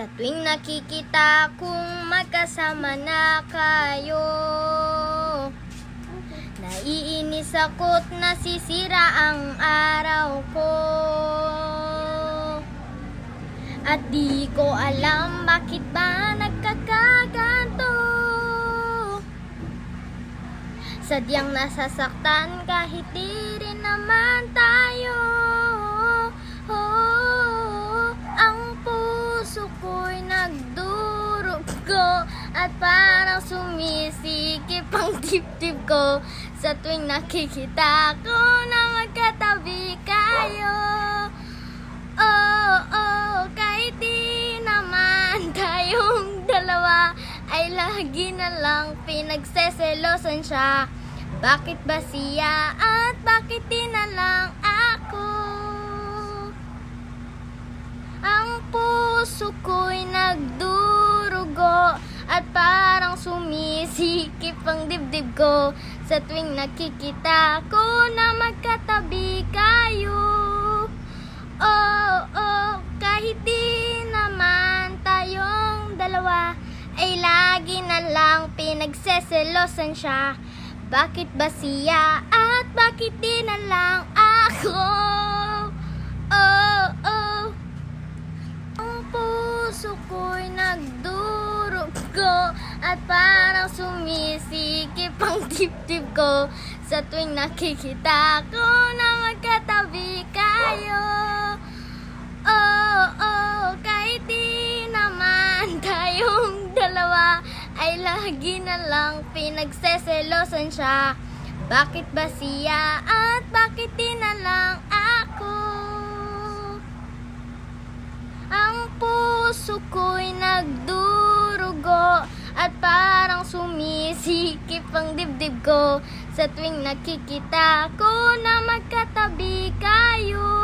Sa tuwing nakikita kung magkasama na kayo, naiinis ako't nasisira ang araw ko. At di ko alam bakit ba nagkakaganto. Sadyang nasasaktan kahit di rin naman tayo. Ang puso ko'y nagdurugo at parang sumisikip ang dibdib ko sa tuwing nakikita ko na magkatabi kayo. Kahit di naman tayong dalawa ay lagi na lang pinagseselosan siya. Bakit ba siya at bakit di na lang ako? Ang puso ko'y nagdurugo at parang sumisikip ang dibdib ko sa tuwing nakikita ko na magkatabi kayo. Kahit di naman tayong dalawa ay lagi na lang pinagseselosan siya. Bakit ba siya at bakit di na lang ako? Ang puso ko'y nagdurugo at parang sumisikip ang dibdib ko sa tuwing nakikita ko na magkatabi kayo. Kahit di naman tayong dalawa ay lagi na lang pinagseselosan siya. Bakit ba siya at bakit di na lang ako? Ang puso ko'y nagdurugo at parang sumisikip ang dibdib ko sa tuwing nakikita ko na magkatabi kayo.